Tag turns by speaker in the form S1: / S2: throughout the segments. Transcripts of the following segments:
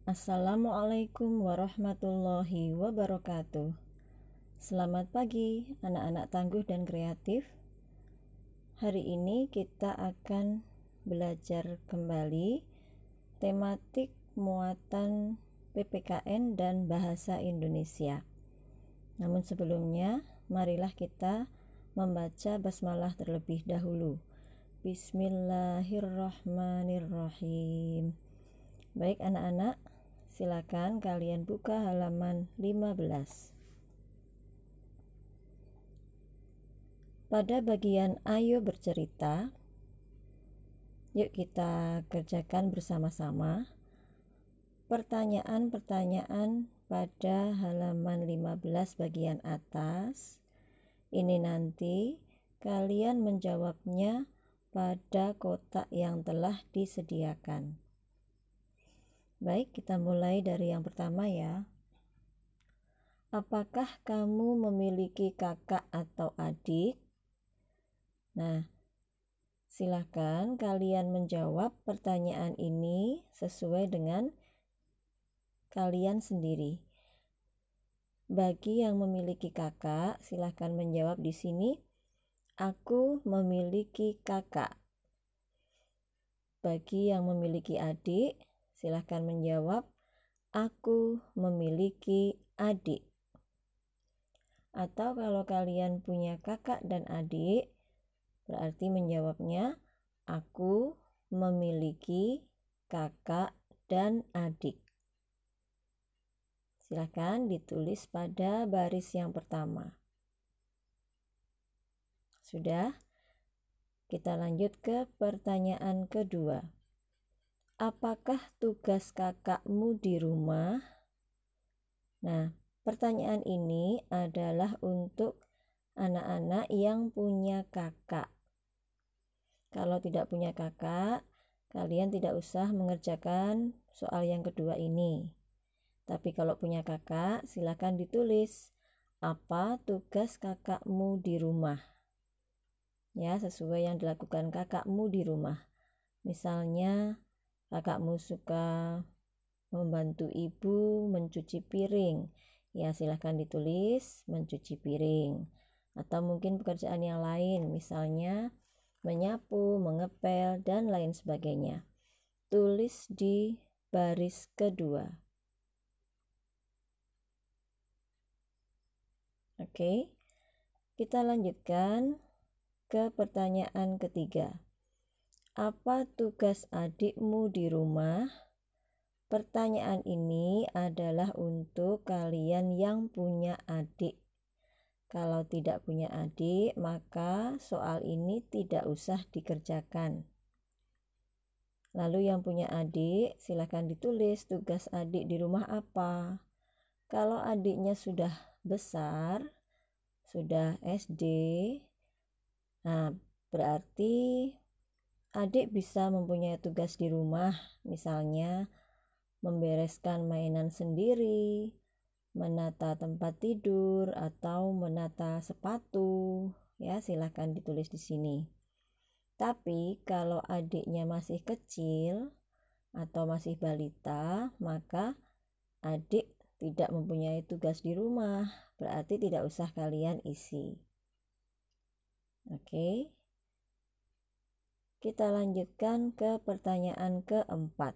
S1: Assalamualaikum warahmatullahi wabarakatuh. Selamat pagi anak-anak tangguh dan kreatif. Hari ini kita akan belajar kembali tematik muatan PPKN dan bahasa Indonesia. Namun sebelumnya, marilah kita membaca basmalah terlebih dahulu. Bismillahirrahmanirrahim. Baik anak-anak, silakan kalian buka halaman 15. Pada bagian ayo bercerita, yuk kita kerjakan bersama-sama pertanyaan-pertanyaan pada halaman 15 bagian atas. Ini nanti kalian menjawabnya pada kotak yang telah disediakan. Baik, kita mulai dari yang pertama ya. Apakah kamu memiliki kakak atau adik? Nah, silakan kalian menjawab pertanyaan ini sesuai dengan kalian sendiri. Bagi yang memiliki kakak, silakan menjawab di sini. Aku memiliki kakak. Bagi yang memiliki adik, silakan menjawab. Aku memiliki adik. Atau kalau kalian punya kakak dan adik, berarti menjawabnya aku memiliki kakak dan adik. Silakan ditulis pada baris yang pertama. Sudah? Kita lanjut ke pertanyaan kedua. Apakah tugas kakakmu di rumah? Nah, pertanyaan ini adalah untuk anak-anak yang punya kakak. Kalau tidak punya kakak, kalian tidak usah mengerjakan soal yang kedua ini. Tapi kalau punya kakak, silakan ditulis apa tugas kakakmu di rumah. Ya, sesuai yang dilakukan kakakmu di rumah. Misalnya, kakakmu suka membantu ibu mencuci piring. Ya, silakan ditulis mencuci piring. Atau mungkin pekerjaan yang lain, misalnya menyapu, mengepel, dan lain sebagainya. Tulis di baris kedua. Oke, kita lanjutkan ke pertanyaan ketiga. Apa tugas adikmu di rumah? Pertanyaan ini adalah untuk kalian yang punya adik. Kalau tidak punya adik, maka soal ini tidak usah dikerjakan. Lalu yang punya adik, silakan ditulis tugas adik di rumah apa. Kalau adiknya sudah besar, sudah SD, nah berarti adik bisa mempunyai tugas di rumah, misalnya membereskan mainan sendiri, menata tempat tidur, atau menata sepatu. Ya, silakan ditulis di sini. Tapi kalau adiknya masih kecil atau masih balita, maka adik tidak mempunyai tugas di rumah, berarti tidak usah kalian isi. Oke. Kita lanjutkan ke pertanyaan keempat.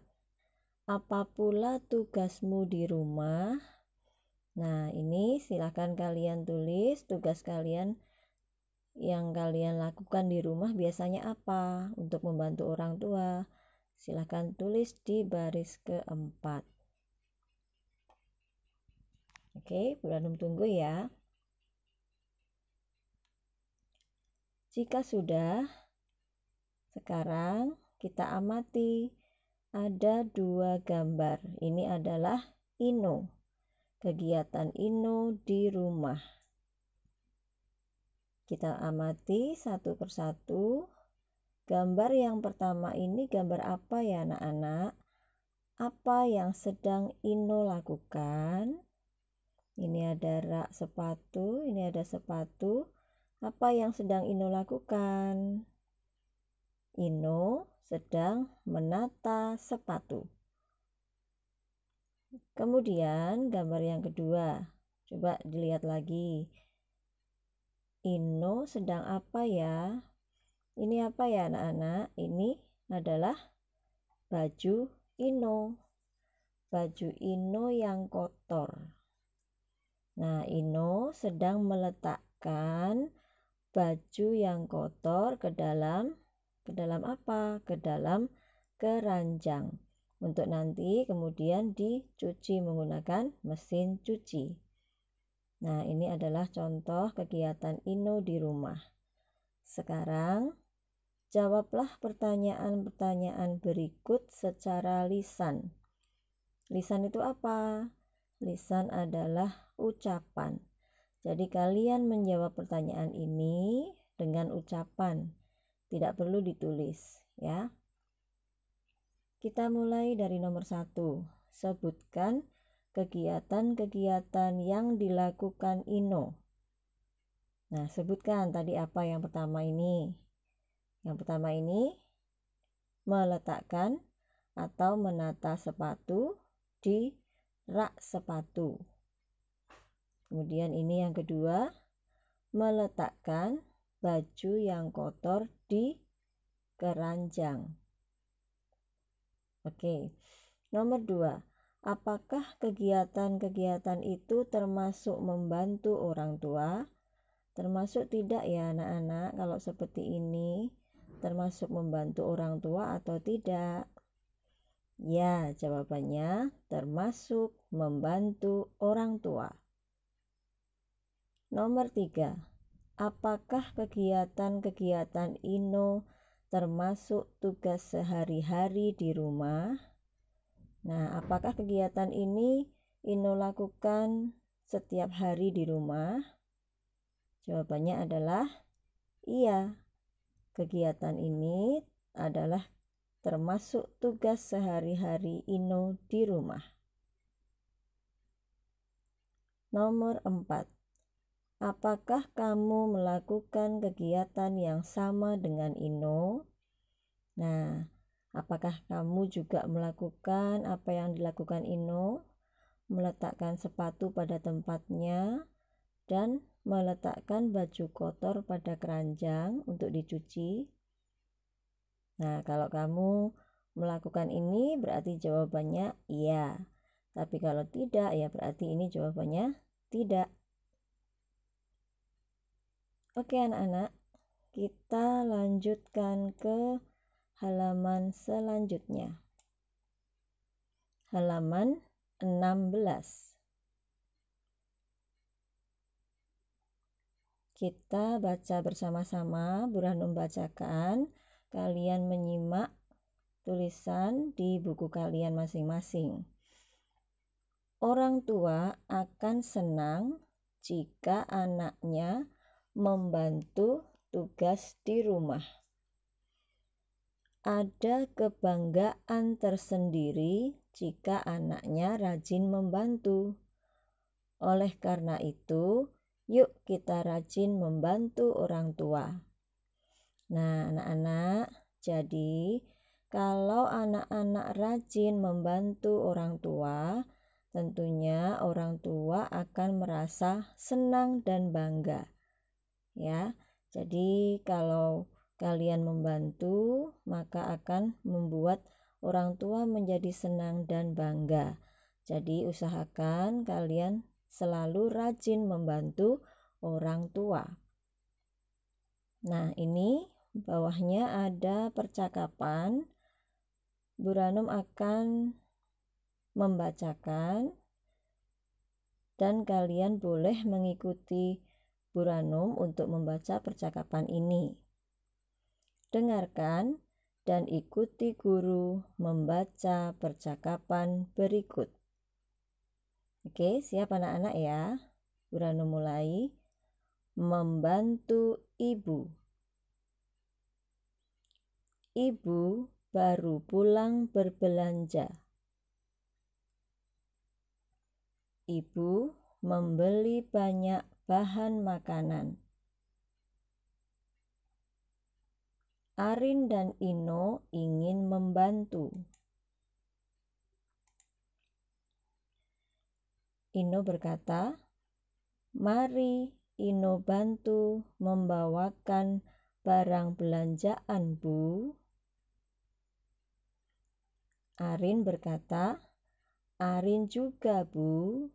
S1: Apa pula tugasmu di rumah? Nah, ini silakan kalian tulis tugas kalian yang kalian lakukan di rumah biasanya apa untuk membantu orang tua. Silakan tulis di baris keempat. Oke, Bulanum tunggu ya. Jika sudah, sekarang kita amati ada dua gambar. Ini adalah Ino. Kegiatan Ino di rumah. Kita amati satu persatu. Gambar yang pertama ini gambar apa ya anak-anak? Apa yang sedang Ino lakukan? Ini ada rak sepatu, ini ada sepatu. Apa yang sedang Ino lakukan? Ino sedang menata sepatu. Kemudian gambar yang kedua, coba dilihat lagi. Ino sedang apa ya? Ini apa ya anak-anak? Ini adalah baju Ino. Baju Ino yang kotor. Nah, Ino sedang meletakkan baju yang kotor ke dalam apa? Ke dalam keranjang. Untuk nanti kemudian dicuci menggunakan mesin cuci. Nah, ini adalah contoh kegiatan Ino di rumah. Sekarang, jawablah pertanyaan-pertanyaan berikut secara lisan. Lisan itu apa? Lisan adalah ucapan. Jadi kalian menjawab pertanyaan ini dengan ucapan. Tidak perlu ditulis, ya. Kita mulai dari nomor 1. Sebutkan kegiatan-kegiatan yang dilakukan Ino. Nah, sebutkan tadi apa yang pertama ini. Yang pertama ini meletakkan atau menata sepatu di rak sepatu. Kemudian ini yang kedua, meletakkan baju yang kotor di keranjang. Oke, nomor 2, apakah kegiatan-kegiatan itu termasuk membantu orang tua? Termasuk tidak ya anak-anak kalau seperti ini? Termasuk membantu orang tua atau tidak? Ya, jawabannya termasuk membantu orang tua. Nomor 3, apakah kegiatan-kegiatan Ino termasuk tugas sehari-hari di rumah? Nah, apakah kegiatan ini Ino lakukan setiap hari di rumah? Jawabannya adalah iya. Kegiatan ini adalah termasuk tugas sehari-hari Ino di rumah. Nomor 4. Apakah kamu melakukan kegiatan yang sama dengan Ino? Nah, apakah kamu juga melakukan apa yang dilakukan Ino? Meletakkan sepatu pada tempatnya dan meletakkan baju kotor pada keranjang untuk dicuci. Nah, kalau kamu melakukan ini berarti jawabannya iya. Tapi kalau tidak, ya berarti ini jawabannya tidak. Oke anak-anak, kita lanjutkan ke halaman selanjutnya. Halaman 16. Kita baca bersama-sama, Bu Ranum bacakan, kalian menyimak tulisan di buku kalian masing-masing. Orang tua akan senang jika anaknya membantu tugas di rumah. Ada kebanggaan tersendiri jika anaknya rajin membantu. Oleh karena itu, yuk kita rajin membantu orang tua. Nah, anak-anak, jadi kalau anak-anak rajin membantu orang tua, tentunya orang tua akan merasa senang dan bangga. Ya, jadi kalau kalian membantu, maka akan membuat orang tua menjadi senang dan bangga. Jadi usahakan kalian selalu rajin membantu orang tua. Nah, ini bawahnya ada percakapan. Bu Ranum akan membacakan dan kalian boleh mengikuti Bu Ranum untuk membaca percakapan ini. Dengarkan dan ikuti guru membaca percakapan berikut. Oke, siap anak-anak ya? Bu Ranum mulai. Membantu ibu. Ibu baru pulang berbelanja. Ibu membeli banyak bahan makanan. Arin dan Ino ingin membantu. Ino berkata, "Mari Ino bantu membawakan barang belanjaan, Bu." Arin berkata, "Arin juga, Bu.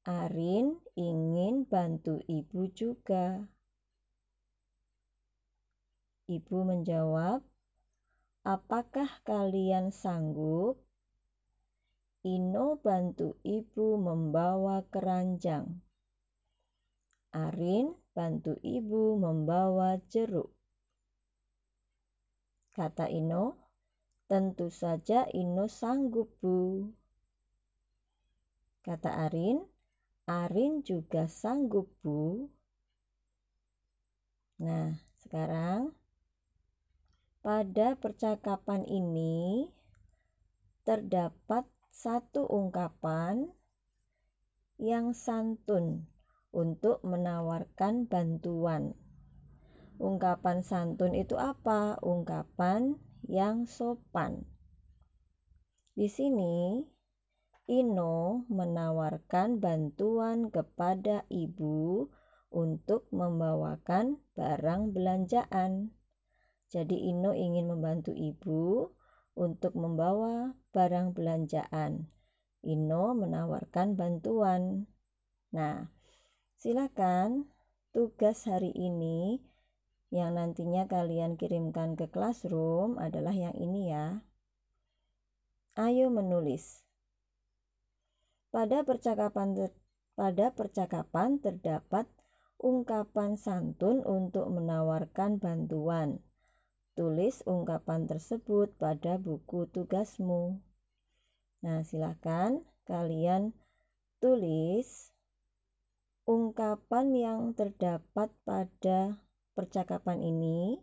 S1: Arin ingin bantu Ibu juga." Ibu menjawab, "Apakah kalian sanggup? Ino bantu Ibu membawa keranjang. Arin bantu Ibu membawa jeruk." Kata Ino, "Tentu saja Ino sanggup, Bu." Kata Arin, "Arin juga sanggup, Bu." Nah, sekarang pada percakapan ini terdapat satu ungkapan yang santun untuk menawarkan bantuan. Ungkapan santun itu apa? Ungkapan yang sopan. Di sini Ino menawarkan bantuan kepada Ibu untuk membawakan barang belanjaan. Jadi Ino ingin membantu Ibu untuk membawa barang belanjaan. Ino menawarkan bantuan. Nah, silakan tugas hari ini yang nantinya kalian kirimkan ke classroom adalah yang ini ya. Ayo menulis. Pada percakapan terdapat ungkapan santun untuk menawarkan bantuan. Tulis ungkapan tersebut pada buku tugasmu. Nah, silakan kalian tulis ungkapan yang terdapat pada percakapan ini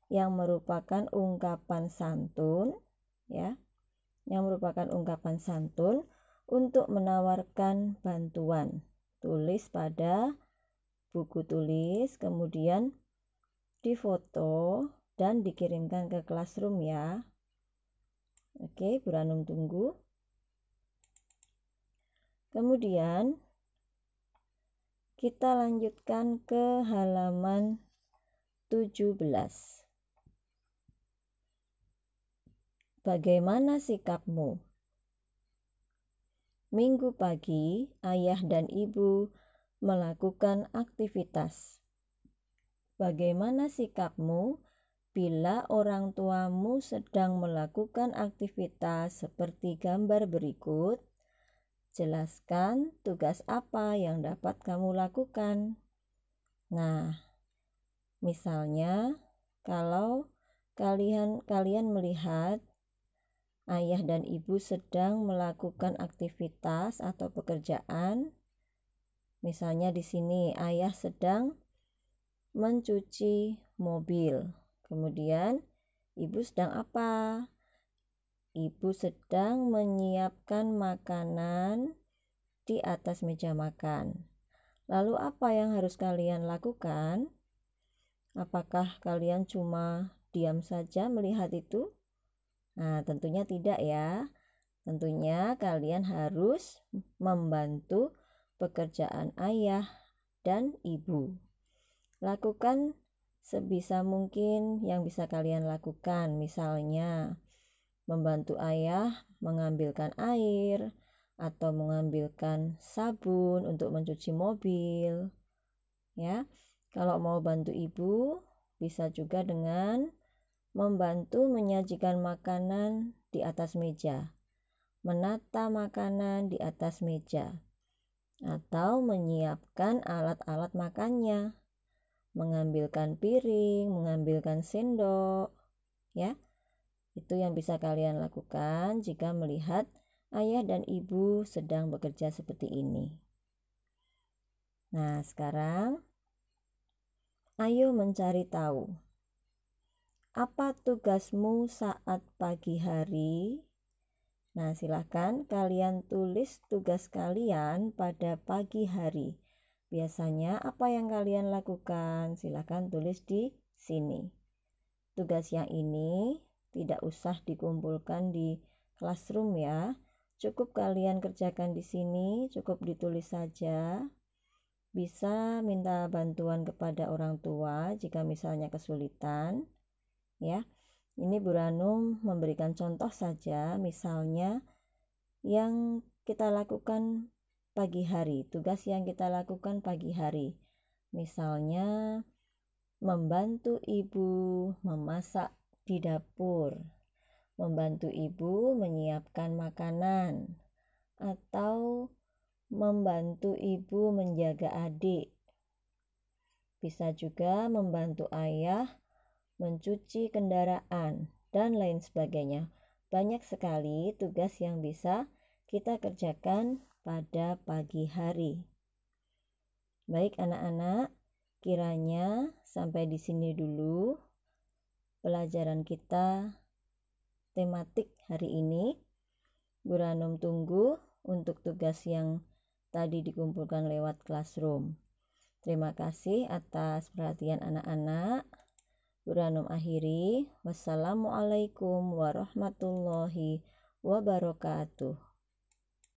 S1: yang merupakan ungkapan santun, ya. Yang merupakan ungkapan santun untuk menawarkan bantuan. Tulis pada buku tulis, kemudian difoto dan dikirimkan ke classroom ya. Oke, Bu Ranum tunggu. Kemudian kita lanjutkan ke halaman 17. Bagaimana sikapmu? Minggu pagi, ayah dan ibu melakukan aktivitas. Bagaimana sikapmu bila orang tuamu sedang melakukan aktivitas seperti gambar berikut? Jelaskan tugas apa yang dapat kamu lakukan. Nah, misalnya kalau kalian melihat ayah dan ibu sedang melakukan aktivitas atau pekerjaan, misalnya di sini ayah sedang mencuci mobil. Kemudian ibu sedang apa? Ibu sedang menyiapkan makanan di atas meja makan. Lalu apa yang harus kalian lakukan? Apakah kalian cuma diam saja melihat itu? Nah, tentunya tidak ya. Tentunya kalian harus membantu pekerjaan ayah dan ibu. Lakukan sebisa mungkin yang bisa kalian lakukan. Misalnya membantu ayah mengambilkan air atau mengambilkan sabun untuk mencuci mobil. Ya. Kalau mau bantu ibu, bisa juga dengan membantu menyajikan makanan di atas meja, menata makanan di atas meja, atau menyiapkan alat-alat makannya, mengambilkan piring, mengambilkan sendok, ya. Itu yang bisa kalian lakukan jika melihat ayah dan ibu sedang bekerja seperti ini. Nah, sekarang ayo mencari tahu. Apa tugasmu saat pagi hari? Nah, silakan kalian tulis tugas kalian pada pagi hari. Biasanya apa yang kalian lakukan? Silakan tulis di sini. Tugas yang ini tidak usah dikumpulkan di classroom ya. cukup kalian kerjakan di sini, cukup ditulis saja. Bisa minta bantuan kepada orang tua jika misalnya kesulitan, ya. Ini Bu Ranum memberikan contoh saja, misalnya yang kita lakukan pagi hari, tugas yang kita lakukan pagi hari. Misalnya membantu ibu memasak di dapur, membantu ibu menyiapkan makanan, atau membantu ibu menjaga adik. Bisa juga membantu ayah mencuci kendaraan, dan lain sebagainya. Banyak sekali tugas yang bisa kita kerjakan pada pagi hari. Baik anak-anak, kiranya sampai di sini dulu pelajaran kita tematik hari ini. Bu Ranum tunggu untuk tugas yang tadi dikumpulkan lewat classroom. Terima kasih atas perhatian anak-anak. Bu Ranum akhiri. Wassalamualaikum warahmatullahi wabarakatuh.